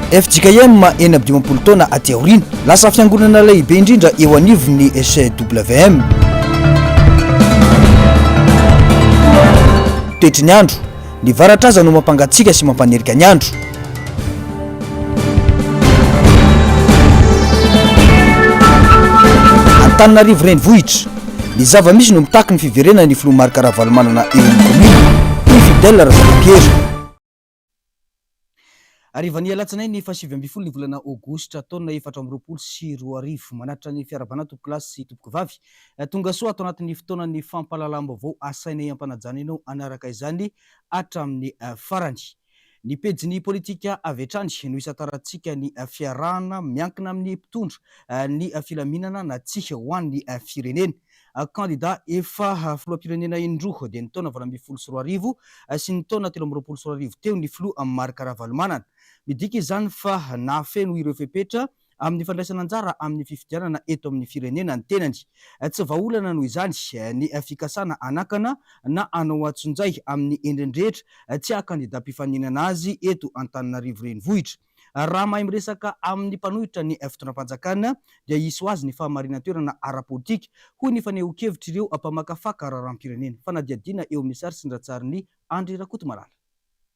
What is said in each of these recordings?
FJKM eny amin'ny 20 taona aty aoriana lasa fiangonana lehibe indrindra eo anivon'ny CWM. Toetry ny andro, ny varatraza no mampangatsiaka sy mampanerika ny andro. Antananarivo renivohitra, ny zava-misy no mitaky ny fiverenana ny filoha Marc Ravalomanana eo amin'ny commune ny Fidèle Razavapierre. Arivany alatsinainy fa 7 ny volana Aogositra taona 2024 manatra ny fiarabana tompo-klasy sy tompo-kivavy tonga soa atao anatin'ny fotoanan'ny fampahalalam-baovao asaina ampanajana ianao anaraka izany hatramin'ny farany. Ny pejiny politika avy hatrany no isataratsika ny fiarahana miankina amin'ny mpitondra ny filaminana na tsika ho an'ny firenena. Kandida efa filoham-pirenena indroa dia ny taona 2024 sy ny taona 2024 teo ny filoha Marc Ravalomanana. Midika izany fa nafeno ireo fepetra amin'ny fandraisana anjara amin'ny fifidianana eto amin'ny firenena ny tenany. Tsy vahaolana noho izany ny fikasana anakana na anao atsunjay amin'ny endrendrehetra tsy kandida-mpifaninana azy eto Antananarivo renivohitra. Raha mahay miresaka amin'ny mpanohitra ny fitondram-panjakana dia iso azy ny fahamarinana-toerana ara-politika hoy ny fanehoan-kevitra ireo mpamakafaka raharam-pirenena. Fanadihadiana eo amin'ny sary sindratsarin'ny Andry Rakotomalala.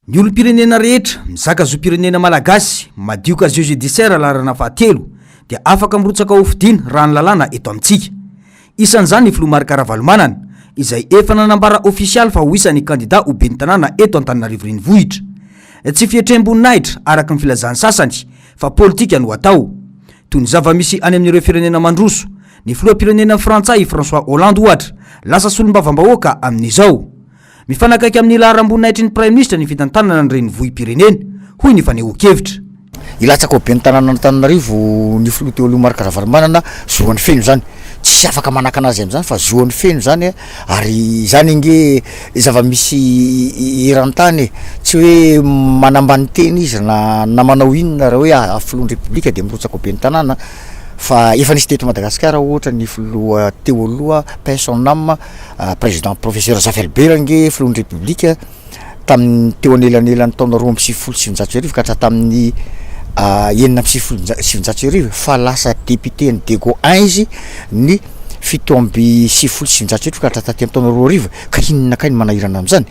Ny olom-pirenena rehetra mizaka zo pirenena malagasy madioka judiciaire larana fahatelo dia afaka mirotsaka ho fidiana raha ny lalàna eto amintsika. Isan'izany ny filoha Marc Ravalomanana izay efa nanambara ofisialy fa ho isan'ny kandida ho ben'ny tanàna eto Antananarivo renivohitra. Tsy fietrem-boninahitra araka ny filazany sasany fa politika no atao. Toy ny zava-misy any amin'ireo firenena mandroso, ny filoham-pirenena frantsay François Hollande ohatra lasa solombavam-bahoaka amin'izao. Mifanakaiky amin'ny laharam-boninahitry ny Prime Ministre ny fitantanana ny renivohim-pirenena hoy ny fanehoan-kevitra. Ilatsaka be ny tanàna Antananarivo ny filoha teo aloha Marc Ravalomanana zoany feno zany. Tsy afaka manaka anazy amin'izany fa zoany feno zany ary zany nge zava-misy irantany tsy hoe manambany teny izy na manao inona raha hoe filohan'ny Republika dia mirotsaka be ny tanàna fa efa nisy teto Madagasikara ohatra ny filoha teo aloha paix son âme président professeur Zafelbera nge filohan'ny Republika tamin'ny teo anelanelan'ny taona 2019 ka hatrany tamin'ny 1979 fa lasa député ny Dego 1 izy ny fito amby 1979 ka hatrany taty amin'ny taona 2000 ka inona kay ny manahirana amin'izany.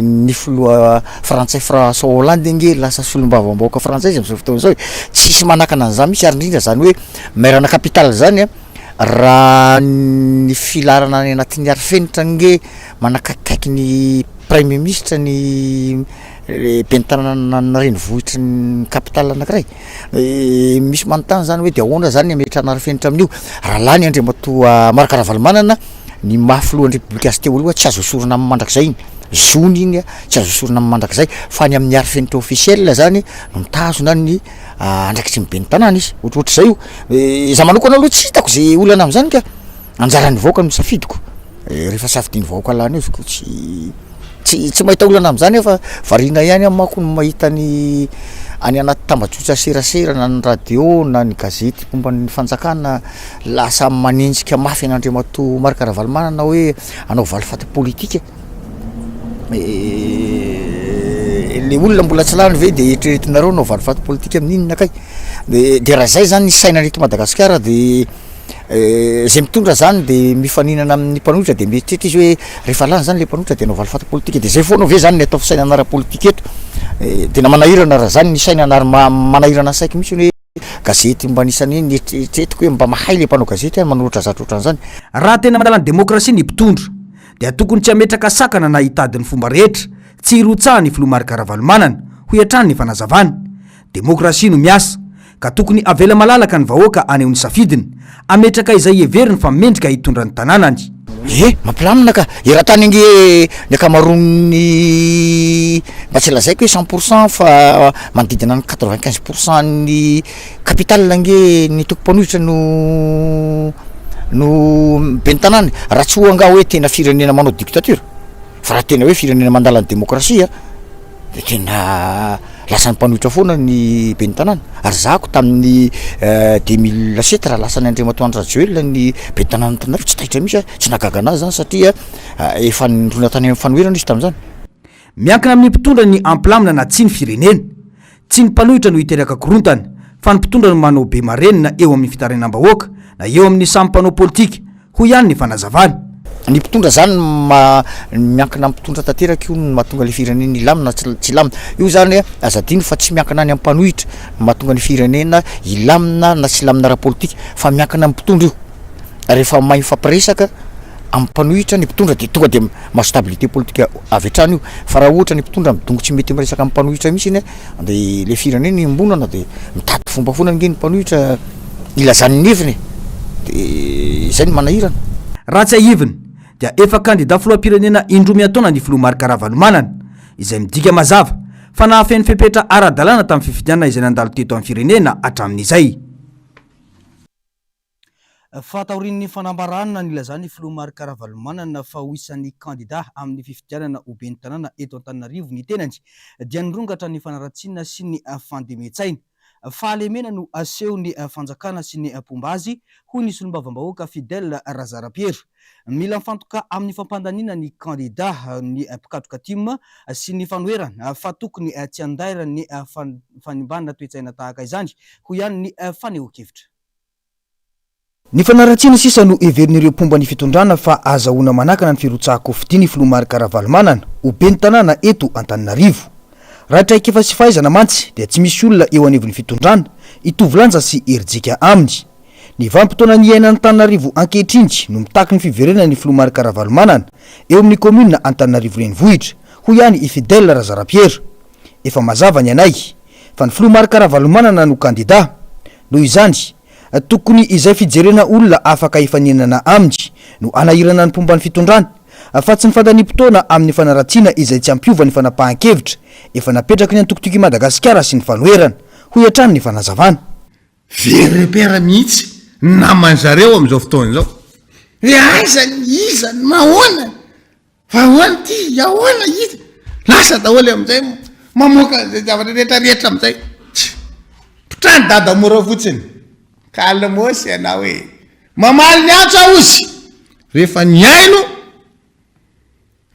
Ny filoha frantsay François Hollande nge lasa solombavam-bahoaka frantsay amin'izao fotoana izao tsisy manakana an'izany misy ary indrindra zany hoe mairana capitale zany raha ny filarana any anatin'ny arifenitra nge manakakaiky ny Premier Ministre ny ben'ny tanàna renivohitra ny capitale anankiray. Misy manontany zany hoe dia ahoana zany ametrana arifenitra amin'io raha lany Andriamatoa Marc Ravalomanana ny mahafilohan'ny Republika azy teo aloha tsy azo osorana amin'ny mandrakizay iny zony iny tsy azo osorana amin'ny mandrakizay fa ny amin'ny arifenitra officiel zany no mitazona ny andraikitry ny ben'ny tanàna izy ohatrohatr'izay io. Za manokana aloha tsy hitako zay olana amin'izany ka anjaran'ny vahoaka no safidiko rehefa safidian'ny vahoaka lany io tsy mahita olana amin'izany fa variana ihany amako no mahita ny any anaty tambajotra serasera na ny radio na ny gazety momba ny fanjakana lasa manenjika mafy an'Andriamatoa Marc Ravalomanana hoe anao valifaty politika. Le olona mbola tsy lany ve dia eritreretinareo anao valifaty politika amin'inona kay dia raha zay zany ny saina eto Madagasikara dia zay mitondra zany dia mifaninana amin'ny mpanohitra dia mieritreritra izy hoe rehefa lany zany le mpanohitra dia anao valifaty politika dia zay foana ve zany ny atao fisaina anara-politika eto dia na manahirana raha zany ny saina manahirana saiko misy hoe gazety mba nisany ny eritreretiko hoe mba mahay le mpanao gazety manoratra zatra ohatran'izany. Raha tena mandala ny demokrasia ny mpitondra dia tokony tsy ametraka sakana na hitadiny fomba rehetra tsy hirotsahany filoha Marc Ravalomanana ho hatrany ny fanazavana. Demokrasia no miasa ka tokony avela malalaka ny vahoaka any amin'ny safidiny ametraka izay heveriny fa mendrika hitondra ny tanànany. Mampilamina ka eran-tany nge ny akamaroany mba tsy lazaiko hoe 100% fa manodidina ny 95% ny capitale nge ny tokom-panohitra no ben'ny tanàna raha tsy ho anga hoe tena firenena manao dictature fa raha tena hoe firenena mandala ny demokrasia dia tena lasa ny mpanohitra foana ny ben'ny tanàna. Ary zako tamin'ny 2007 raha lasa ny Andriamatoa Andrajoelina ny ben'ny tanàna Antananarivo tsy tahitra misy tsy nagaga anazy zany satria efa nirona tany amin'ny fanoherana izy tamin'izany. Miankina amin'ny mpitondra ny amplamina na tsy ny firenena tsy ny mpanohitra no hiteraka korontana fa ny mpitondra no manao be marenina eo amin'ny fitarenam-bahoaka na eo amin'ny samy mpanao politika ho ihany ny fanazavany. Ny mpitondra zany miankina mpitondra tanteraka io no mahatonga le firenena ilamina tsy lamina io zany azadino fa tsy miankina any ampanohitra mahatonga ny firenena ilamina na tsy lamina ara-politika fa miankina mpitondra io rehefa mahay mifampiresaka ampanohitra ny mpitondra de tonga de mahastabilité politika avy hatrany io fa raha ohatra ny mpitondra midongo tsy mety miresaka ampanohitra mihitsy iny de le firenena imbonana de mitady fomba foana nge ny mpanohitra ilazany neviny de zay ny manahirana. Raha tsy ahiviny dia efa kandida filoham-pirenena indroa miataona ny filoha Marc Ravalomanana izay midika mazava fa nahafeny fepetra ara-dalàna tamin'ny fifidianana izay nandalo teto amin'ny firenena hatramin'izay. Fatahorin'ny fanambarana nilazany filoha Marc Ravalomanana fa ho isan'ny kandida amin'ny fifidianana ho ben'ny tanàna eto Antananarivo ny tenany dia nirongatra ny fanaratsiana sy ny fandemetsahina. Fahalemena no aseho ny fanjakana sy ny pombazy hoy ny solombavambahoaka Fidèle Razarapiero. Mila mifantoka amin'ny fampandaniana ny kandida ny mpikatroka atima sy ny fanoherana fa tokony tsy andaira ny fanimbanana toetsaina tahaka izany ho ihany ny fanehoan-kevitra. Ny fanaratsiana sisa no everin'ireo mpomba ny fitondrana fa azahoana manakana ny firotsahako fidiany filoha Marc Ravalomanana ho ben'ny tanàna eto Antananarivo. Raha traika efa sy fahaizana mantsy dia tsy misy olona eo anivon'ny fitondrana hitovy lanja sy herijika aminy. Ny vanim-potoana ny iainan'ny Antananarivo ankehitriny no mitaky ny fiverenana ny filoha Marc Ravalomanana eo amin'ny komina Antananarivo renivohitra ho ihany i Fidèle Razarapiero. Efa mazava ny anay fa ny filoha Marc Ravalomanana no kandida. Noho izany tokony izay fijerena olona afaka hifaninana aminy no anahirana ny mpomba ny fitondrana fa tsy ny fandaniam-potoana amin'ny fanaratsiana izay tsy ampiova ny fanapahan-kevitra efa napetraka ny antokotoky Madagasikara sy ny fanoherana ho hiatrany ny fanazavana. Verepera mihitsy namanjareo am'izao fotoana zao. Iza mahoana fa hoana ty ahoana izy lasa daholo am'izay mamoaka zay zavatra rehetrarehetra am'izay pitrany dada mora fotsiny kalmosy ianao hoe mamaly ny antso aho izy rehefa ny aino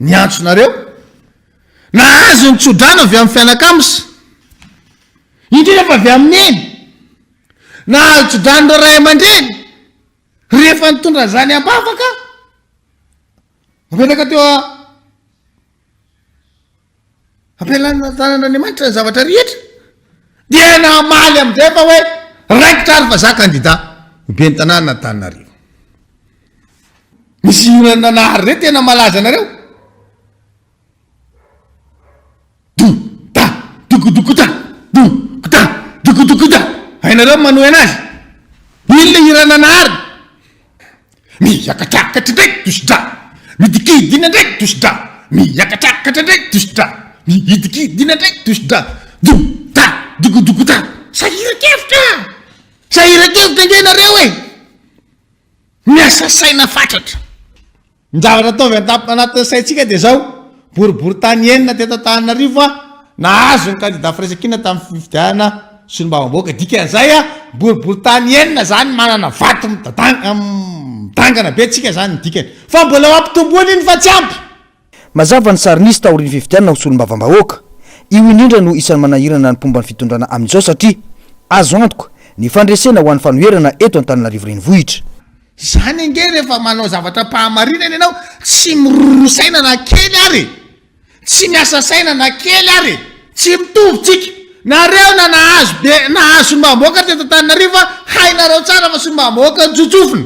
ny antsonareo nahazo ny tsodrano avy amin'ny fianakamisy indrindra fa avy amin'ny eny nahazo tsodrano ro ray aman-dreny rehefa nitondra zany ambavaka apetraka teo ampelana tanan'Andriamanitra ny zavatra rehetra dia namaly amin'izay fa hoe raikitra ary fa za kandida ho ben'ny tanàna Antananarivo. Misy nanahary re tena malaza anareo dukudukuta hainareo manohy anazy iny le nanahary miakatrakatra ndraiky tosidra midikidina ndraiky tosidra miakatrakatra ndraiky tosidra midikidina ndraiky tosidra dukudukuta sahiran-kevitra nge nareo e miasa saina fatratra njavatra ataovy anatin'ny saitsika de zao boribory tany enina teto Antananarivo nahazo ny kandida firesakina tamin'ny fifidiana solombavambahoaka dikan'izay boribory tany enina zany manana vato midangana be tsika zany ny dikany fa mbola mampitomboany iny fa tsy ampy. Mazava ny sarinysy taorian'ny fifidianana ho solombavambahoaka io indrindra no isan'ny manahirana ny mpomba ny fitondrana amin'izao satria azo antoka ny fandresena ho an'ny fanoherana eto Antananarivo renivohitra. Zany nge rehefa manao zavatra pahamarinana ianao tsy miroro saina na kely ary tsy miasa saina na kely ary tsy mitovy tsika nareo na nahazo solombavambahoaka teto Antananarivo hainareo tsara fa solombavambahoaka jotsofina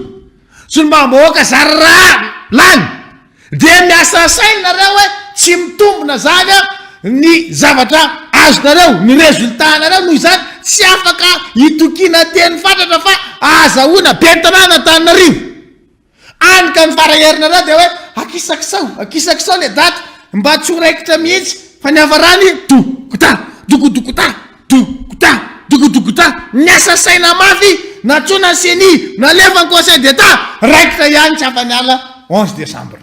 solombavambahoaka zarara lany de miasa saina nareo hoe tsy mitombona zany ny zavatra azonareo ny resultat-nareo noho izany tsy afaka hitokina teny fatratra fa azahoana ben'ny tanàna Antananarivo anika ny faraherinareo de hoe akisakisao le daty mba tsy ho raikitra mihitsy fa ny havarany dukudukuta miasa saina mafy natsona seni nalefa ny conseil d'état raikitra ihany tsy afany ala 11 décembre.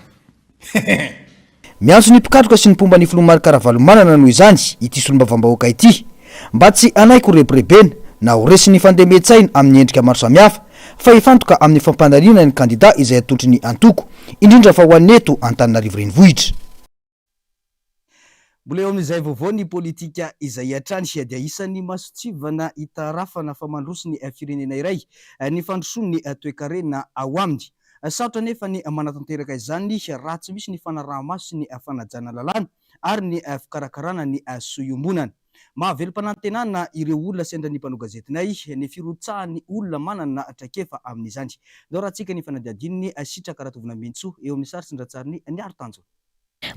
Miantso ny mpikatroka sy ny mpomba ny filoha Marc Ravalomanana noho izany ity solombavambahoaka ity mba tsy anaiky ho rebirebena na ho resy ny fandemetsahina amin'ny endrika maro samihafa fa hifantoka amin'ny fampandaniana ny kandida izay atotry ny antoko indrindra fa ho aneto Antananarivo renivohitra. Mbola eo amin'izay vaovao ny politika izay hatrany dia isan'ny masotsivana hitarafana famandroso ny firenena iray ny fandrosoany ny toe-karena ao aminy. Sarotra nefa ny manatanteraka izany raha tsy misy ny fanarahamaso sy ny fanajana lalàna ary ny fikarakarana ny soiombonana. Mahavelom-panantenana ireo olona sendra ny mpanao gazetinay ny firotsahan'ny olona manana traikefa amin'izany. Ndao raha tsika ny fanadiadininy sitraka ratovina Mentso eo amin'ny sary Sindratsariny ny Arotanjo.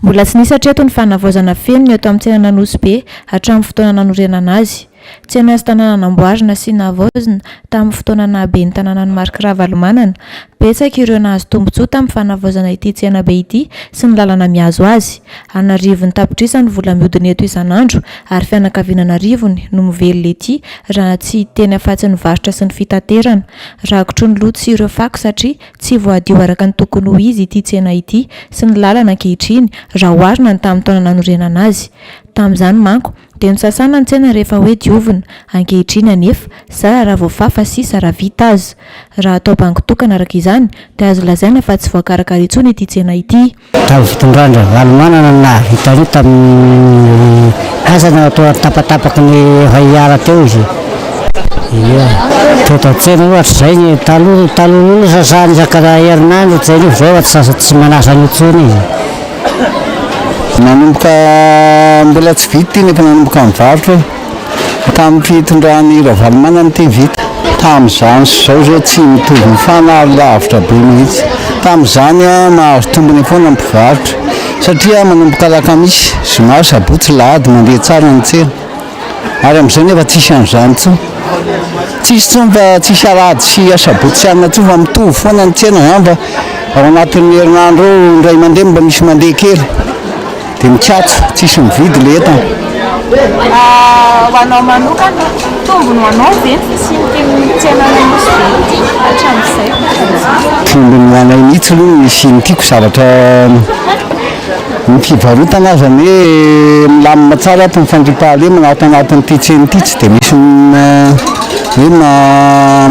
Mbola tsy nisy hatreto ny fanavozana feno eto amin'ny tsena Nanosy hatramin'ny fotoana nanorenana azy. Tsena sy tanàna namboarina sy navozina tamin'ny fotoana nahabe ny tanàna ny Marc Ravalomanana. Betsaka ireo nahazo tombotsoa tamin'ny fanavozana ity tsena be ity sy ny lalana miazo azy. Anarivony tapitrisany vola mihodina eto isan'andro ary fianakaviana rivony no mivelona ety raha tsy teny afatsy ny varotra sy ny fitaterana. Rakotro ny loto sy ireo fako satria tsy voadio araka ny tokony ho izy ity tsena ity sy ny lalana ankehitriny raha oharina ny tamin'ny taona nanorenana azy. Tamin'izany manko dia nisasana ny tsena rehefa hoe diovina, ankehitriny anefa zara raha voafafa sisa raha vita azy. Raha atao bangitokana araka izany dia azo lazaina fa tsy voakarakara intsony ity tsena ity. Tamin'ny fitondrana Valomanana nahavita io tamin'ny hazana atao tapatapaky ny vaiara teo izy. Teto tsena ohatra izay ny taloha sasany isaka herinandro zay zao tsy manasa ny intsony izy. Nanomboka mbola tsy vita nefa nanomboka mivarotra tamin'ny fitondrany Ravalomanana ty vita. Tamin'izany zao zao tsy mitovy ny fanalavitra be mihitsy. Tamin'izany mahazo tombony foana ny mpivarotra satria manomboka alakamisy zoma sabotsy lahady mandeha tsara ny tsena ary amin'izay nefa tsisy an'izany tsony. Tsisy tsony fa tsisy alahady sy sabotsy anona tsony fa mitovy foana ny tsena zany fa ao anatin'ny herinandro indray mandeha mba misy mandeha kely dia mitsatso tsisy mividy le entana. Ho anao manokana tombony ho anao ve ny fisian'ity tsena Nanosy ity hatramin'izay? Tombony ho anay mihitsy aloha misy tiako zavatra ny fivarotana zany hoe milamina tsara ato ny fandriam-pahalemana ato anatin'ity tsena ity tsy dia misy hoe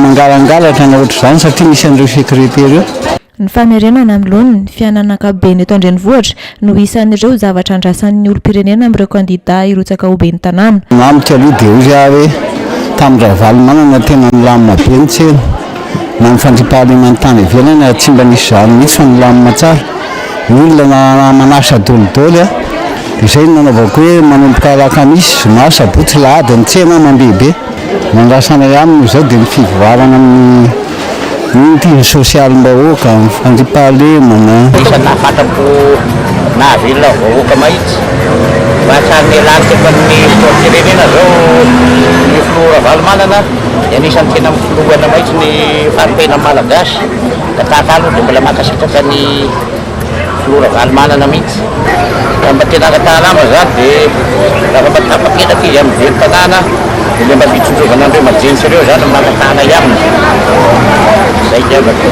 mangalangalatra na ohatr'izany satria misy an'ireo sekretera eo. Ny famerenana amin'ilony ny fiainana ankapobeny eto Andrenivohitra no isan'ireo zavatra andrasan'ny olom-pirenena amin'ireo kandida hirotsaka ho ben'ny tanàna. Amiko aloha dia hoy aho hoe tamin'ny Ravalomanana tena milamina be ny tsena na ny fandriam-pahalemana tany ivelany tsy mba nisy izany mihitsy fa milamina tsara. Ny olona manasa dolidoly dia izay no nanaovako hoe manomboka alakamisy zoma sabotsy lahady ny tsena mandeha be. Mandrasana aminy izao dia ny fivoarana amin'ny ny sosialim-bahoaka ny fandriam-pahalemana. Isany nahafantapo nahavelona vahoaka mahitsy mahatsariny lalitra efa ny firenena zao ny filoha Ravalomanana dia anisan'ny tena mifilohana mahitsy ny fanompiana malagasy ka tahaka aloha dia mbola mankasitraka ny filoha Ravalomanana mihitsy. Raha mba tena aratalama zany dia raha mba tapaketaka izy amin'ny velo tanàna dia mba fitsondrovana andreo majenitsy ireo zany mankatana aminy. Zay diavako.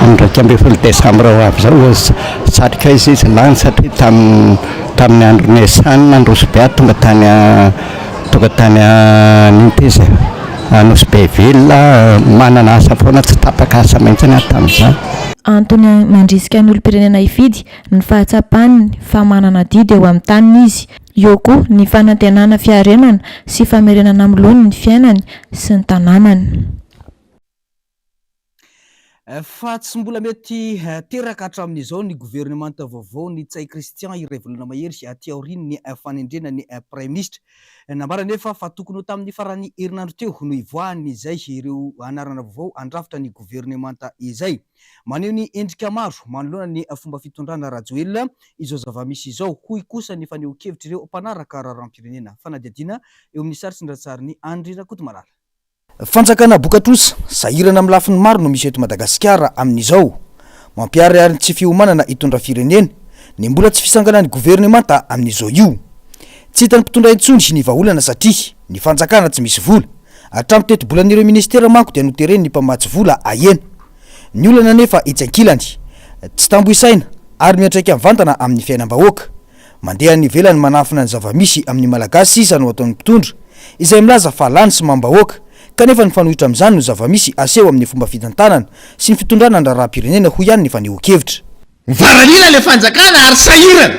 Amin'ny 21 Desambra ho avy zao satrika izy lany satria tamin'ny andro Niasany Nandroso be tonga tany Ninteza Anosy be velona manana asa foana tsy tapaka asa mihitsy tamin'izany. Antony mandrisika ny olom-pirenena hifidy ny fahatsapany famanana didy eo amin'ny taniny izy. Eo koa ny fanantenana fiarenana sy famerenana amin'ilony ny fiainany sy ny tanànany. Fa tsy mbola mety teraka hatramin'izao ny gouvernemanta vaovao ny Tsay Christian iray volana mahery aty aoriany ny fanendrena ny Prime Ministre. Nambara nefa fa tokony ho tamin'ny farany herinandro teo no ivoahany izay ireo anarana vaovao andrafitra ny gouvernemanta izay. Maneho ny endrika maro manoloana ny fomba fitondrana Rajoelina izao zava-misy izao hoy kosa ny faneho-kevitra ireo mpanaraka raharaham-pirenena. Fanadiadina eo amin'ny sary Sindratsariny Andry Rakotomalala. Fanjakana Bokatrosa sahirana amin'ny lafiny maro no misy eto Madagasikara amin'izao. Mampiharihary tsy fiomanana hitondra firenena ny mbola tsy fisanganan'ny gouvernemanta amin'izao io. Tsy hitany mpitondra intsony ny vahaolana satria ny fanjakana tsy misy vola. Hatramin'ny teti-bolan'ireo ministera manko dia notereny ny mpamatsy vola ahena. Ny olana nefa hitsankilany, tsy tamboisaina ary miantraika mivantana amin'ny fiainam-bahoaka. Mandeha ny velany manafina ny zava-misy amin'ny malagasy sisa no ataon'ny mpitondra izay milaza fa lany sy mambahoaka. Kanefa ny fanohitra amin'izany no zava-misy aseho amin'ny fomba fitantanana sy ny fitondrana ny raharaham-pirenena ho ihany ny faneho-kevitra. mivaralina le fanjakana ary sahirana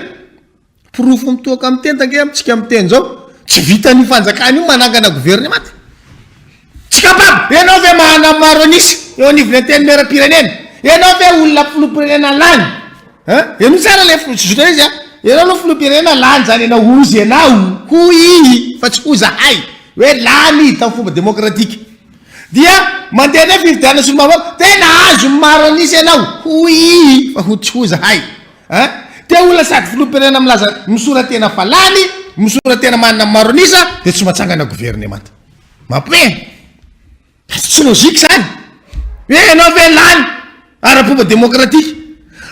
pirofo mitoaka amin'ny teny tange amitsika amin'ny teny zao tsy vitany fanjakana io manangana gouvernemanta tsy kapable ianao ve mahana maro anisy eo anivony teny mera-pirenena ianao ve olona filopirenena lany eno tsara le zota izy a ianao aloha filopirenena lany zany ianao ozy ianao ho i fa tsy ho zahay hoe lany tamin'ny fomba demokratika dia mandeha ne fividiana solomavao tena azo maro anisy ianao ho i fa ho tsy ho zahay te olona sady filopirenena milaza misoratena fa lany misoratena manana maro anisa de tsy matsangana gouvernemanta mampe tsy logika zany hoe ianao ve lany ara-pomba demokratika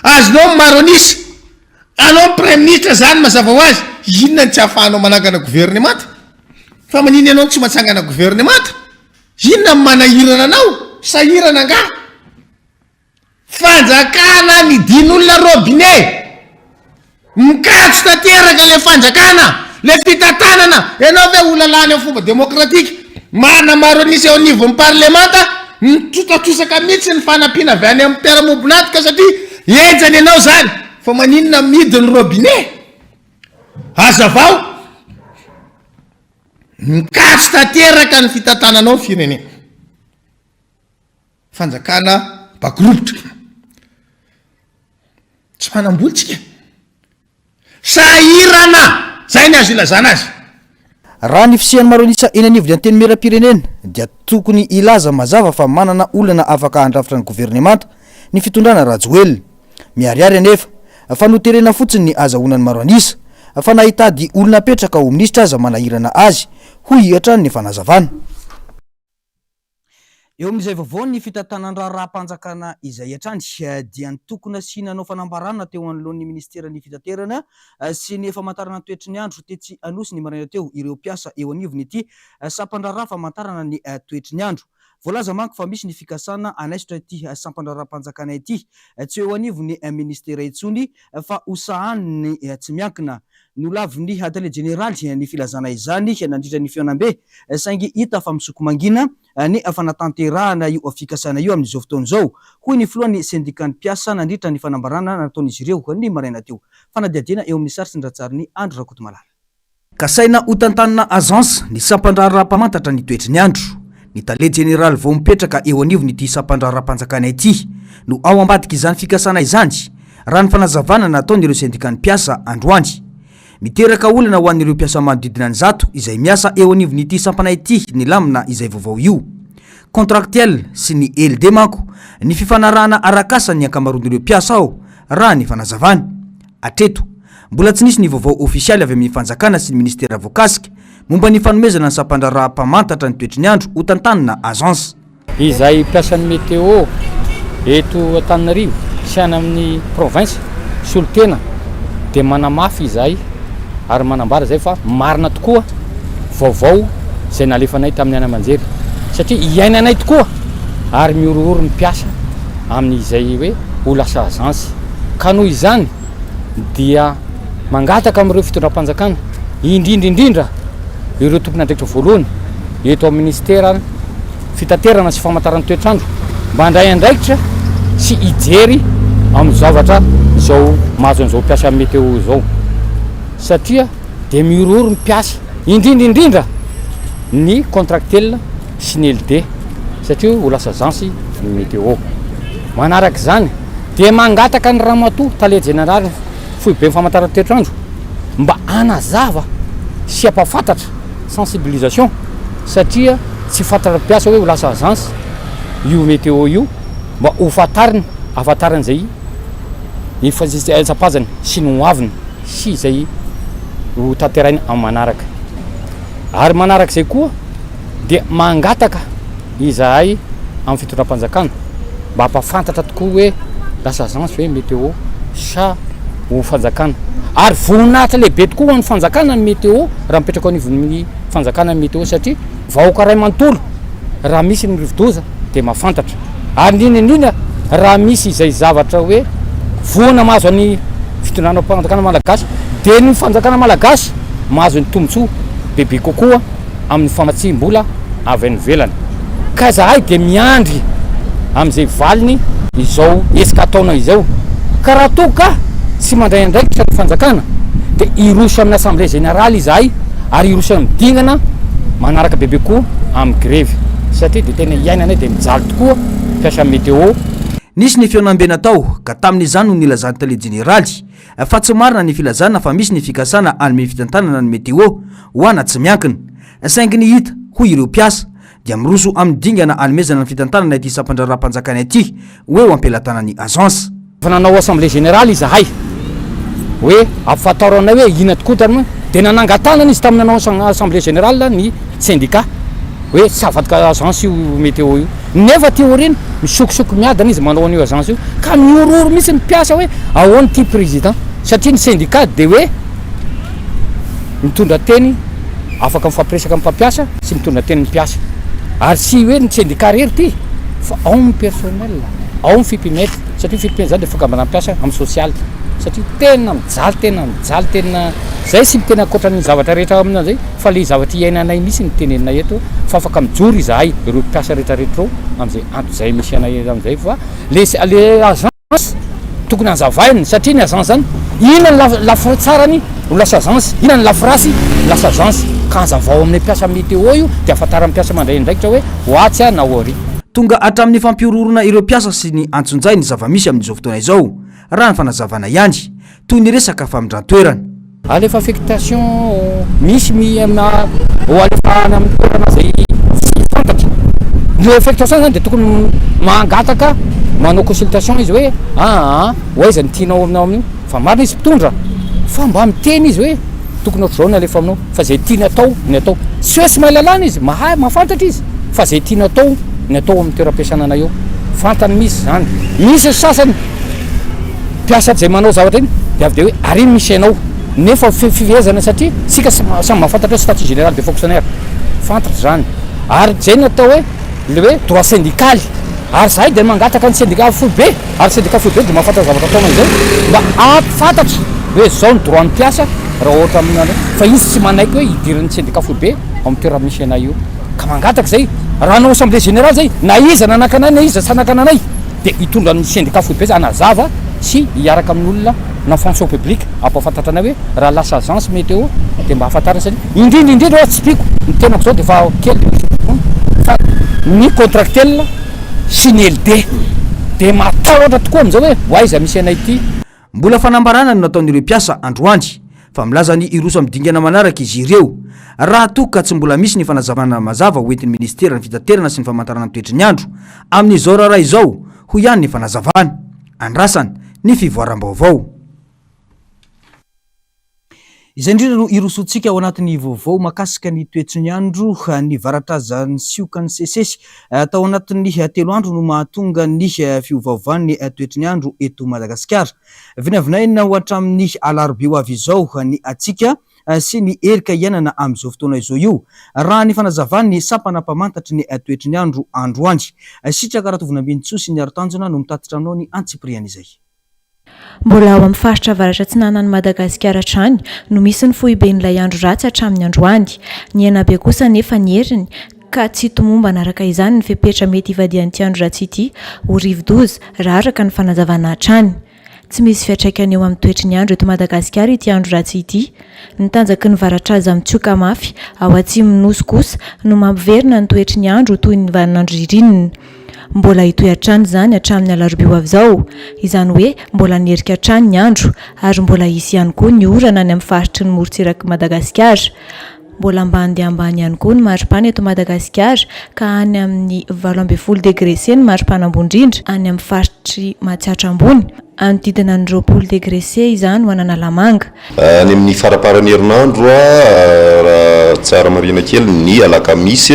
azonao maro anisy anao premier ministre zany mazava ho azy inona ny tsy ahafahanao manangana gouvernemanta fa maniny ianao tsy matsangana gouvernemanta inona manahirana anao sahirana anga fanjakana midin'olona robinet mikatso tanteraka le fanjakana le fitatanana ianao ve olona lany amin'ny fomba demokratika mana maro anisy eo anivon'ny parlemanta mitrotatrosaka mihitsy ny fanampiana avy any amin'ny mpiara-mobonatika satria enjany ianao zany fa maninona midiny robinet azavao mikatso tanteraka ny fitatananao firenena fanjakana bakoropotra tsy manambolitsika sahirana zay ny azo ilazana azy raha ny fisian'ny maro anisa eny anivony anteny mera-pirenena dia tokony ilaza mazava fa manana olana afaka handrafitra ny gouvernemanta ny fitondrana rajoelona miariary anefa fa noterena fotsiny ny azahoanany maro anisa fa nahitady olona apetraka ho minisitra aza manahirana azy ho ihatra ny fanazavana eo amin'izay vaovao ny fitatanandraha raha-mpanjakana izay atrany dia ny tokony asiananao fanambarana teo anoloan'ny ministeran'ny fitaterana sy ny famantarana toetry ny andro tetsy anosy ny maraina teo ireo mpiasa eo anivony ity sampandraraha famantarana ny toetry ny andro voalaza manko fa misy ny fikasana anaisotra ity sampandraraha-mpanjakana ity tsy eo anivony ministera itsony fa hosahaniny tsy miankina ny olaviny atelier generaly ny filazana izany nandritra ny fianambe saingy hita fa misoko mangina ny fanatanterahana io fikasana io amin'izao fotoana zao hoy ny filohan'ny syndicat ny mpiasa nandritra ny fanambarana nataon'izy ireo ny maraina teo fanadiadiana eo amin'ny sary sy ny ratsary ny andro rakoto malala kasaina ho tantanana agence ny sampandraraha-mpamantatra ny toetry ny andro ny tale generaly vao mipetraka eo anivony ity sampandraraha-mpanjakana ity no ao ambadika izany fikasana izany raha ny fanazavana nataon'ireo syndicat ny mpiasa androany miteraka olana ho an'ireo mpiasa manodidina ny zato izay miasa eo anivony ity sampana ity ny lamina izay vaovao io contractuel sy ny LD manko ny fifanarahana arakasa ny ankamaroan'ireo mpiasa ao raha ny fanazavana atreto mbola tsy nisy ny vaovao ofisialy avy amin'ny fanjakana sy ny ministera voakasika momba ny fanomezana ny sampandraraha-mpamantatra ny toetry ny andro ho tantanina agence izay mpiasan'ny météo eto Antananarivo sy any amin'ny province solotena de manamafy izay ary manambara zay fa marina tokoa vaovao zay nalefanay tamin'ny ana manjery satria iainanay tokoa ary miorooro ny mpiasa amin'izay hoe ho lasa agence ka noho izany dia mangataka amin'ireo fitondram-panjakana indrindra ireo tompon'andraikitra voalohany eto amin'ny ministera fitaterana sy famantarana toetrandro mba handray andraikitra sy ijery amin'ny zavatra zao mahazo an'izao mpiasa amin'ny météo zao satria de miorooro ny mpiasa indrindra ny contractuel sy ny LD satria ho lasa agence ny météo manaraka zany de mangataka ny ramatoa tale général fohy be famantarana toetrandro mba anazava sy ampafantatra sensibilisation satria tsy fantatra mpiasa hoe ho lasa agence io météo io mba ho afantarany zay sapazany sy ny hoaviny sy zay ho tanterainy amin'ny manaraka ary manaraka zay koa de mangataka izahay amin'ny fitondram-panjakana mba hampafantatra tokoa hoe lasa agence hoe météo sa ho fanjakana ary voninahitra lehibe tokoa ho an'ny fanjakana ny météo raha mipetraka ao anivon'ny fanjakana ny météo satria vahoaka ray manontolo raha misy ny rivodoza de mahafantatra ary indrindra raha misy izay zavatra hoe voana mahazo any fitondrana fanjakana malagasy de ny fanjakana malagasy mahazo ny tombotsoa bebe kokoa amin'ny famatsim-bola avy any velany ka zahay de miandry amin'izay valiny izao esika ataona izao ka raha toka tsy mandray andraiky sady fanjakana de iroso amin'ny assemblée générale izahay ary iroso amin'ny dingana manaraka bebe koa amin'ny grevy satria de tena iainanay de mijaly tokoa mpiasa météo. Nisy ny fionambena tao ka tamin'izany no nilazany tale jeneraly fa tsy marina ny filazana fa misy ny fikasana anome fitantanana ny météo ho ana tsy miankina saingy ny hita ho ireo mpiasa dia miroso amin'ny dingana anomezana ny fitantanana ity sampandraram-panjakana ity hoe ho ampelatana ny agence. Fa nanao assemblée générale izahay hoe ampifataranay hoe ina tokoa tany de nanangatanana izy tamin'ny nanao assemblée générale ny syndicat hoe tsy avadika agence io météo io nefa ty orina misokosoko miadana izy manao an'io agence io ka miororo mihitsy ny mpiasa hoe ahoany ty président satria ny syndicat de hoe mitondra teny afaka mifampiresaka amin'ny mpampiasa sy mitondra teny ny mpiasa ary sy hoe ny syndicat rery ty fa ao ny personnel ao ny fipimety satria fipimety zany de fakambana mpiasa amin'ny social satria tena mijaly tena zay sy mitena akoatran'ny zavatra rehetra amin'izay fa le zavatra iainanay misy ny tenenay eto fa afaka mijory izahay ireo mpiasa rehetrarehetra reo amin'izay anto zay misy anay amin'izay fa le agence tokony hazavainy satria ny agence zany ina ny lafra tsarany ho lasa agence ina ny lafrasy lasa agence ka hazavao amin'ny mpiasa météo io de afatara mpiasa mandray ndraikitra hoe hoatsy a na hoary tonga hatramin'ny fampiororona ireo mpiasa sy ny antsonjay ny zava-misy amin'izao fotoana izao raha ny fanazavana ihany toy ny resaka famindran-toerana alefa affectation misy ho alefana amin'ny toerana zay tsy fantatra le affectation zany de tokony mangataka manao consultation izy hoe oaiza ny tianao aminao amin'io fa marina izy mpitondra fa mba miteny izy hoe tokony ohatr' zao ny alefa aminao fa zay tiany atao ny atao sy hoe sy mahay lalàna izy mahay mahafantatra izy fa zay tiany atao ny atao amin'ny toeram-piasanana eo fantany misy zany misy sasany mpiasa zay manao zavatra iny de avy de hoe ariny misy anao nefa fivezana satria sika samy mahafantatra hoe statut général de fonctionnaire fantatra zany ary zay natao hoe le hoe droit syndical ary zahay de mangataka ny syndicat foibe ary syndicat foibe de mahafantatra zavatra ataona izay mba ampifantatra hoe zao ny droit ny mpiasa raha ohatra aminany fa izy tsy manaiky hoe idiran'ny syndicat foibe amin'ny toerana misy anay io ka mangataka zay raha anao assemblée générale zay na iza nanaka anay na iza tsy anaka anay de hitondra ny syndicat foibe zany anazava sy hiaraka amin'olona na fonction publique ampafantatra anay hoe raha lasa agence météo de mba hafantarana satria indrindra hoe tsy piko ny tenako zao de fa kely fa ny contractuel sy ny LD de matahotra tokoa amin'izao hoe hoaiza misy anay ity mbola fanambarana no nataon'ireo mpiasa androandry fa milaza ny iroso amin'ny dingana manaraka izy ireo raha toka tsy mbola misy ny fanazavana mazava hoentin'ny ministera ny fitaterana sy ny famantarana mitoetry ny andro amin'izao raha izao ho ihany ny fanazavana andrasany ny fivoaram-baovao izay indrindra no irosontsika ao anatin'ny vaovao makasika ny toetry ny andro ny varatrazany sioka ny sesesy tao anatin'ny telo andro no mahatonga ny fiovaovan'ny toetry ny andro eto Madagasikara vinavinaina ho hatramin'ny alarobia ho avy izao ny atsika sy ny erika iainana amin'izao fotoana izao io raha ny fanazavany sampanampamantatry ny toetry ny andro androandry sitraka raha tovinambinitso sy ny arotanjona no mitatitra aminao ny antsipriana izay mbola ao amin'ny faritra avaratra atsinanan'ny Madagasikara hatrany no misy ny foiben'ilay andro ratsy hatramin'ny androany ny enabe kosa nefa ny heriny ka tsy tomomba anaraka izany ny fepetra mety ivadian'ity andro ratsy ity ho rivo-doza raha araka ny fanazavana hatrany tsy misy fiatraikany eo amin'ny toetry ny andro eto Madagasikara ity andro ratsy ity ny tanjaky ny varatraza mitsoka mafy ao atsimon'ny nosy kosa no mampiverina ny toetry ny andro toy ny vanin'andro ririnina mbola hitoy hatrany zany hatramin'ny alarobia ho avy izao izany hoe mbola nierika hatrany ny andro ary mbola hisy ihany koa ny orana any amin'ny faritry ny morotsiraky Madagasikara mbola mba andeha ambany ihany koa ny maripana eto Madagasikara ka any amin'ny 20 degré C ny maripana ambondrindra any amin'ny faritry matsiatra ambony anodidina ny 20 degré C izany ho anana lamanga any amin'ny faraparany herinandro raha tsara marina kely ny alakamisy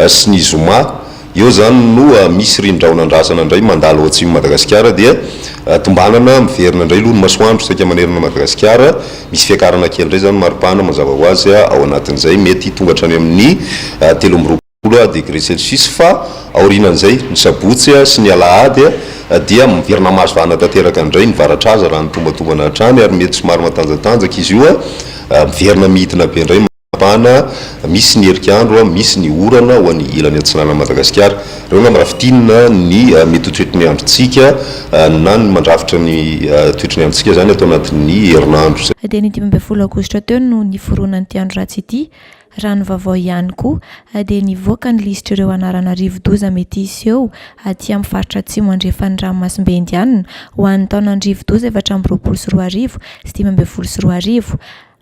sy ny zoma eo zany no misy rindraonandrasana indray mandalo ao atsimo Madagasikara dia tombanana miverina indray aloha ny masoandro saika manerana Madagasikara misy fiakarana kely indray zany maripana mazava ho azy ao anatin'izay mety tonga hatrany amin'ny 13 degré Celsius fa aorinan'izay ny sabotsy sy ny alahady dia miverina mazovana tanteraka indray ny varatraza raha ny tombatombana hatrany ary mety somary matanjatanjaka izy io miverina midina be indray pana misy ny herikandro misy ny orana ho an'ny ilany antsinana Madagasikara reo nga marafitinina ny mety toetriny androtsika na ny mandrafitra ny toetriny androtsika zany atao anatin'ny herinandro. Dia ny 12 aogositra teo no niforonan'ity andro ratsy ity rano vaovao ihany koa dia nivoaka ny lisitra ireo anarana rivo-doza mety isy eo aty amin'ny faritra atsimo andrefan'ny ranomasimbe indianina ho an'ny taona rivo-doza 424 sy 524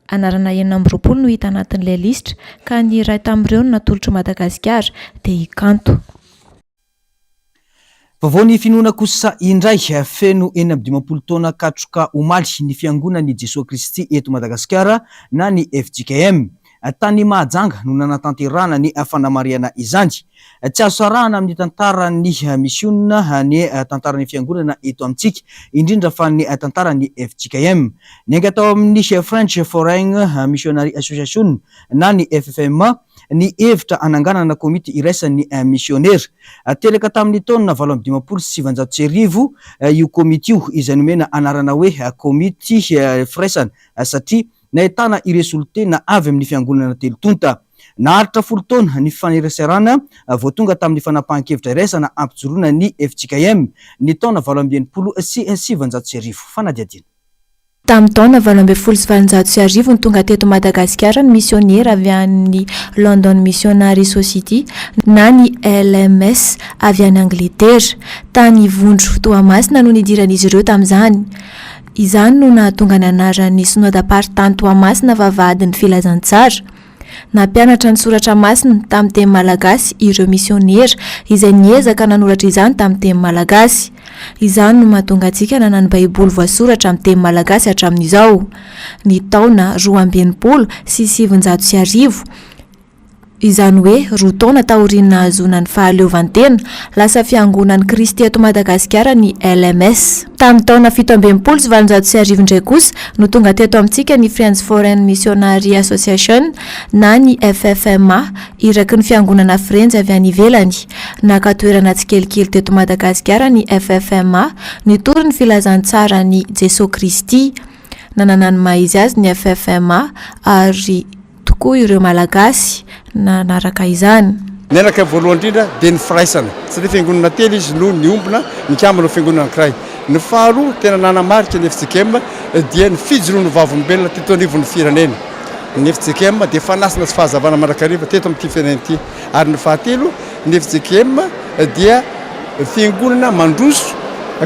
anarana 4 no hita anatin'ilay lisitra ka ny iray tamin'ireo no natolotro Madagasikara dia Ikanto. Vaovao ny finoana kosa indray feno 20 taona katroka omaly ny fiangonan'i Jesosy Kristy eto Madagasikara na ny FJKM. Tany Mahajanga no nanatanterana ny fanamariana izany. Tsy azo sarahana amin'ny tantarany misionina ny tantarany fiangonana eto amintsika indrindra fa ny tantarany FJKM. Ny atao amin'ny French Foreign Missionary Association na ny FFMA ny hevitra ananganana komity iraisan'ny misionera. Teleka tamin'ny taona 2017 io komity io izay nomena anarana hoe komity firaisana satria nahitana iresulté na avy amin'ny fiangonana telo tonta. Naharitra 10 taona ny fanerasarana vao tonga tamin'ny fanapahan-kevitra iraisana ampijoroana ny FJKM ny taona 20 sy 700 fanadiadina. Tamin'ny taona 20 sy 700 ny tonga teto Madagasikara ny misionera avy any London Missionary Society na ny LMS avy any Angletera. Tany Vondro Toamasina no nidiran'izy ireo tamin'izany. Izany no nahatonga ny anaran'ny Synode Partant Toamasina vavahadin'ny filazantsara. Nampianatra ny soratra masina tamin'ny teny malagasy ireo misionera izay niezaka nanoratra izany tamin'ny teny malagasy. Izany no mahatonga antsika nanana ny baiboly voasoratra amin'ny teny malagasy hatramin'izao. Ny taona 20 sy 700 izany hoe 2 taona taoriana azona ny fahaleovantena lasa fiangonan'ny Kristy eto Madagasikara ny LMS. Tamin'ny taona 17 sy 700 indray kosa no tonga teto amintsika ny French Foreign Missionary Association na ny FFMA iraky ny fiangonana Frentzy avy any ivelany. Nakatoerana tsikelikely teto Madagasikara ny FFMA nitory ny filazantsara ny Jesosy Kristy. Nanana ny maizy azy ny FFMA ary tokoa ireo malagasy nanaraka izany. Ny anaka voalohany indrindra dia ny firaisana satria fiangonana telo izy no niombona nikambana fiangonana anankiray. Ny faharoa tena nanamarika ny FJKM dia ny fijoroana vavolombelona teto anivon'ny firenena. Ny FJKM dia fanasina sy fahazavana mandrakariva teto amin'ity firenena ity. Ary ny fahatelo ny FJKM dia fiangonana mandroso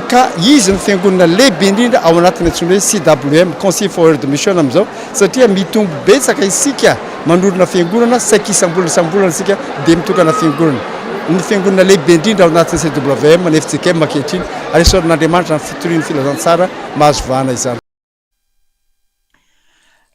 ka izy ny fiangonana lehibe indrindra ao anatin'ny antsoina hoe CWM Conseil Foreign de Mission amin'izao satria mitombo betsaka isika manorina fiangonana saika isambolana isika dia mitokana fiangonana. Ny fiangonana lehibe indrindra ao anatin'ny CWM ny FJKM ankehitriny ary isoran'Andriamanitra ny fitorian'ny filazantsara mahazo vahana izany.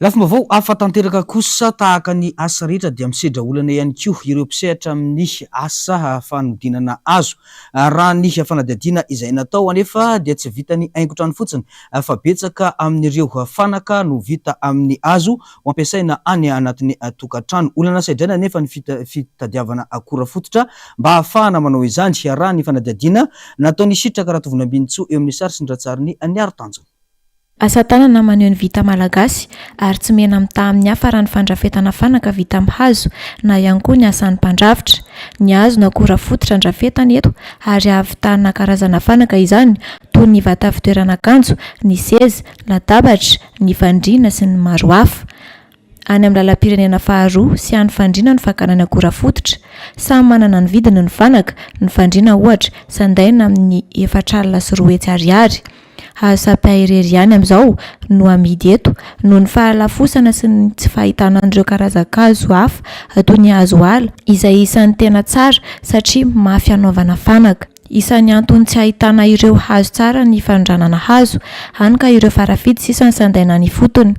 Lafim-baovao afa-tanteraka kosa tahaka ny asa rehetra dia misedra olana ihany koa ireo mpisehatra amin'ny asa fanodinana hazo. Raha ny fanadihadiana izay natao anefa dia tsy vitany haingotrano fotsiny fa betsaka amin'ireo fanaka no vita amin'ny hazo ho ampiasaina any anatin'ny tokantrano. Olana saidraina anefa ny fitadiavana akora fototra mba ahafahana manao izany. Raha ny fanadihadiana nataony sitraka Ratovinambinitsoa eo amin'ny sary sy ny ratsariny ny Aritanjona. Asa tanana maneho ny vita malagasy ary tsy mena mitaha amin'ny hafa raha ny fandrafetana fanaka vita amin'ny hazo na ihany koa ny asan'ny mpandrafitra. Ny hazo no akora fototra andrafetana eto ary ahavitana karazana fanaka izany toy ny vata fitoerana akanjo, ny seza, latabatra, ny fandriana sy ny maro hafa. Any amin'ny lalam-pirenena faharoa sy any fandriana no fakana ny akora fototra. Samy manana ny vidiny ny fanaka, ny fandriana ohatra sandaina amin'ny 4,3 ariary. Hasapahirery ihany amin'izao no amidy eto noho ny fahalafosana sy ny tsy fahitana an'ireo karazan-kazo hafa toy ny hazo ala izay isan'ny tena tsara satria mafy anaovana fanaka. Isan'ny antony tsy ahitana ireo hazo tsara ny fandranana hazo hany ka ireo farafidy sisa ny sandaina ny fotony.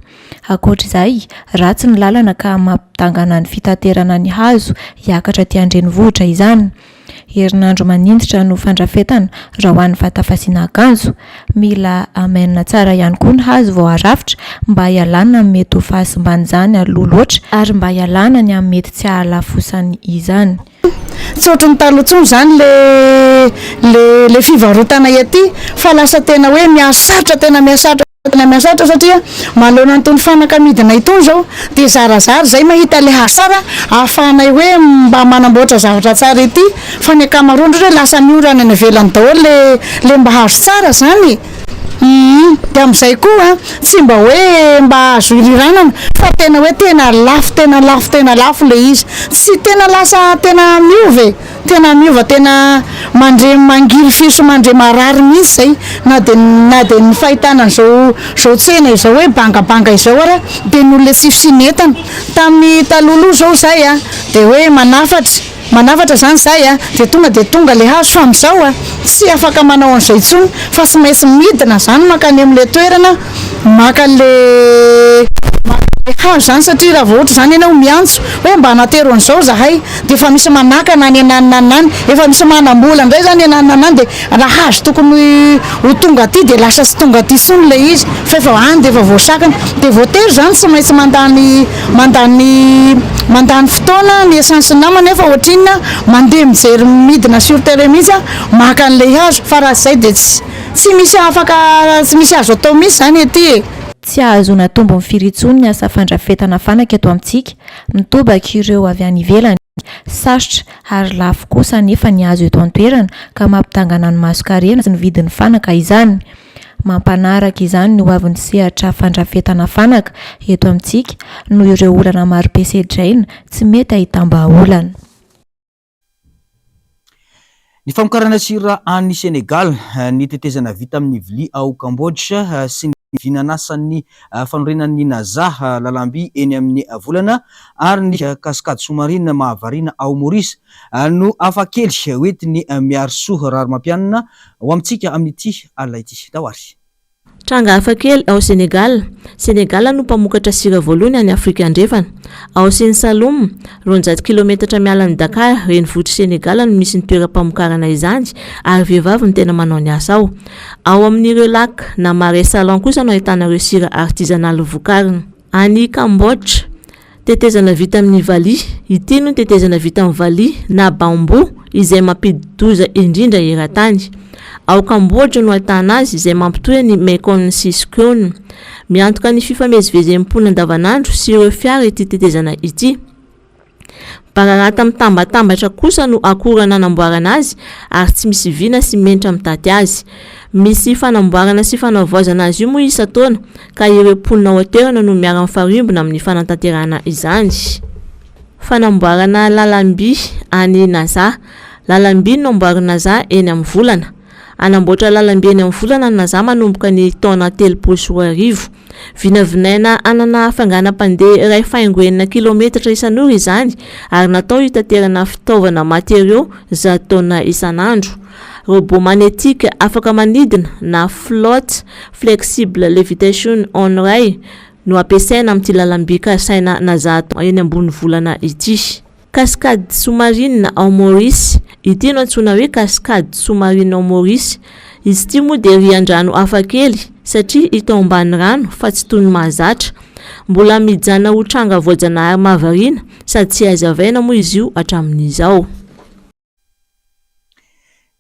Ankoatr'izay ratsy ny lalana ka mampitangana ny fitaterana ny hazo hiakatra ty an-drenivohitra izany. Herinandro manindritra no fandrafetana raha ho an'ny vata fasiana akanjo. Mila amenina tsara ihany koa ny hazo vao harafitra mba hialana ny mety ho fahasimban'izany aloha loatra ary mba hialana ny amin'ny mety tsy hahalafosany izany. Tsy ohatran'ny taloha intsony zany le fivarotana ety fa lasa tena hoe miasatra tena miasatra. tena miasatra satria manoloana antony fanaka midina itony zao de zarazara zay mahita le hasara ahafahanay hoe mba manamboatra zavatra tsara ity fa ny akamaroany hoe lasa miorana any ivelany daholo le mba hazo tsara zany de am'izay koa tsy mba hoe mba azo iriranana fa tena hoe tena lafo le izy tsy tena lasa tena miova tena miova tena mandre mangiry fiso mandre marary mihitsy zay na de ny fahitana zao tsena izao hoe bangabanga izao ara de n'olona tsy finetana tamin'ny taloloha zao zay de hoe manafatra zany zay de tonga le hazo fa am'izao tsy afaka manao an'izay tsony fa tsy maintsy midina zany makany am'le toerana maka le hazo zany satria raha vao ohatra zany ianao miantso hoe mba anatero an'izao zahay de efa misy manakana any ananany efa misy manambola indray zany ananany de raha hazo tokony ho tonga aty de lasa tsy tonga aty tsony le izy fa efa any de efa voasakana de voatery zany tsy maintsy mandany fotoana ny essence namana efa ohatrinona mandeha mijery midina sur terrain mihitsy maka an'le hazo fa raha zay de tsy misy azo atao mihitsy zany ety tsy ahazona tombo firitsony ny asa fandrafetana fanaka eto amintsika mitobaka ireo avy any ivelany sarotra ary lafo kosa nefa ny azo eto an-toerana ka mampitangana ny maso-karena sy ny vidin'ny fanaka izany mampanaraka izany ny hoavin'ny sehatra fandrafetana fanaka eto amintsika noho ireo olana maro be sedraina tsy mety ahitam-baolana. Ny famokarana sira any Senegal ny tetezana vita amin'ny vilia ao Kambodja sy ny vinanasan'ny fanorenan'ny NASA lalamby eny amin'ny volana ary ny kaskady sous-marine mahavarina ao Maurice no afakely hoentiny miaro soa rary mampianina ho amintsika amin'ity alina ity dahoary. Tranga hafakely ao Senegal no mpamokatra sira voalohany any Afrika andrefana. Ao Sine Saloum, 200 km miala ny Dakar, renivohitry Senegal no misy ny toeram-pamokarana izany ary vehivavy no tena manao ny asa ao. Ao amin'ireo lac na marais salon kosa no ahitana ireo sira artisanal vokarina. Any Kambodja, tetezana vita amin'ny vali, ity no tetezana vita amin'ny vali na bambou izay mampidi-doza indrindra eran-tany. Ao Kambodja no ahitana azy izay mampitohy ny Mekong Siskon. Miantoka ny fifamezivezem-pona andavanandro sy ireo fiara ity tetezana ity. Bararata mitambatambatra kosa no akora nanamboarana azy ary tsy misy vina sy mentra mitaty azy. Misy fanamboarana sy fanavoazana azy io moa isa-taona ka ireo mponina ao an-toerana no miara mifarimbona amin'ny fanantanterahana izany. Fanamboarana lalamby any NASA. Lalamby no amboarina NASA eny amin'ny volana. Anamboatra lalamby eny amin'ny volana ny NASA manomboka ny taona 3 vinavinaina anana fangana-pandeha iray faingoenina kilometatra isan'ora izany ary natao hitaterana fitaovana matériaux za taona isan'andro. Robot magnétique afaka manidina na flotte flexible levitation on rail no ampiasaina amin'ity lalamby kasaina NASA eny ambony volana ity. Cascade sous-marine ao Maurice. Ity no antsoina hoe cascade sous-marine ao Maurice. Izy ity moa dia rian-drano hafakely satria hita ao ambany rano fa tsy toy ny mahazatra. Mbola mijana ho tranga voajanahary mahavariana sady tsy hazavaina moa izy io hatramin'izao.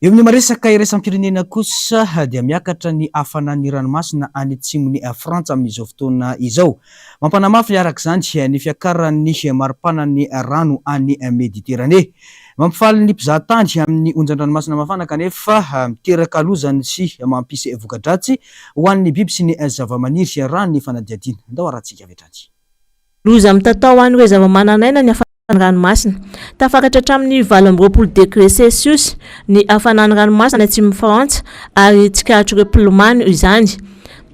Eo amin'ny maresaka iraisam-pirenena kosa dia miakatra ny hafanan'ny ranomasina any atsimony Frantsa amin'izao fotoana izao. Mampanamafy araka izany ny fiakaran'ny maripanan'ny rano any Mediterane. Mampifaly ny mpizahatany amin'ny onjan-dranomasina mafana kanefa miteraka lozany sy mampisy voka-dratsy ho an'ny biby sy ny zava-maniry raha ny fanadihadiana. Ndao arahantsika vetrany. Loza mitatao ho an'ireo zava-mananaina ny ranomasina. Tafakatra hatramin'ny 20 degré Celsius ny hafanan'ny ranomasina atsimo Frantsa ary tsikaritry ireo mpilomano izany.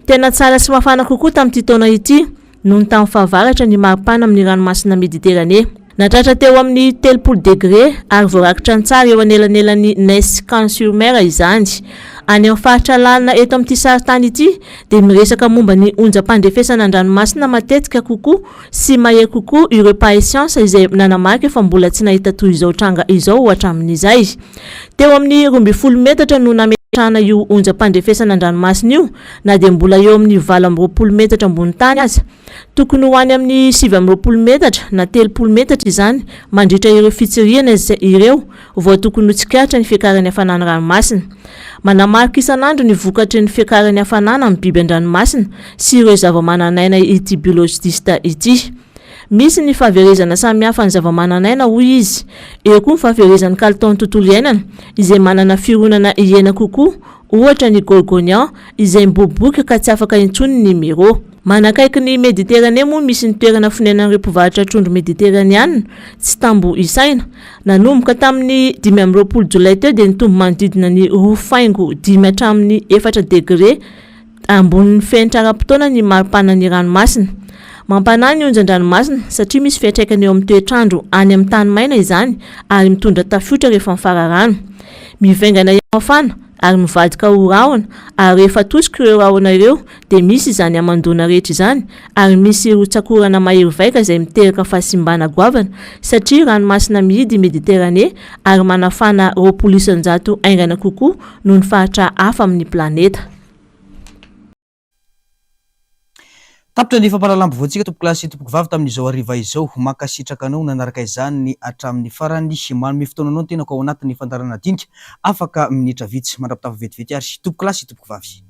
Tena tsara sy mafana kokoa tamin'ity taona ity noho ny tamin'ny fahavaratra ny maripana amin'ny ranomasina Mediterane. Natratra teo amin'ny 30 degré ary voarakitra ny tsara eo anelanelan'ny Nescan-sur-Mer izany. Any amin'ny faritra lalina eto amin'ity saritany ity dia miresaka momba ny onjam-pandrefesana an-dranomasina matetika kokoa sy mahery kokoa ireo mpahay-siansa izay nanamarika fa mbola tsy nahita toy izao tranga izao hatramin'izay. Teo amin'ny 12 metatra no nametrahana io onjam-pandrefesana an-dranomasina io na dia mbola eo amin'ny 20 metatra ambony tany aza. Tokony ho any amin'ny 20 metatra na 30 metatra izany mandritra ireo fitsiriana ireo vao tokony ho tsikaritra ny fiakaran'ny hafanan'ny ranomasina. Manamarika isan'andro ny vokatry ny fiakaran'ny hafanana amin'ny biby an-dranomasina sy ireo zava-mananaina ity biologista ity. Misy ny fahaverezana samihafa ny zava-mananaina hoy izy. Eo koa ny fahaverezan'ny kalitaon'ny tontolo iainana izay manana fironana iena kokoa, ohatra ny gorgonian izay miboboka ka tsy afaka intsony ny mero. Manakaiky ny Mediterranée moa misy ny toerana fonenan'ireo mpivarotra trondro mediterranéanina tsy tambo isaina. Nanomboka tamin'ny 20 Jolay teo dia nitombo manodidina ny 2.5 hatramin'ny 4 degré ambonin'ny fenitra ara-potoana ny maripana ny ranomasina. Mampanahy ny onjan-dranomasina satria misy fiantraikany eo amin'ny toetrandro any amin'ny tany maina izany ary mitondra tafiotra rehefa mifararano. Mivaingana eo mafana ary mivadika ho rahona ary rehefa tosika ireo rahona ireo dia misy izany amandona rehetra izany ary misy rotsakorana mahery vaika izay miteraka fahasimbana goavana satria ranomasina mihidy Mediterranée ary manafana 20% aingana kokoa noho ny faritra hafa amin'ny planeta. Tapitra ny fampalalambo voantsika tompoko lasy tompoko vavy tamin'izao hariva izao mankasitraka anao nanaraka izany ny hatramin'ny farany manome fotoana anao tena ko ao anatin'ny fandarana dinika afaka minitra vitsy mandrapitava vetivety ary tompoko lasy tompoko vavy.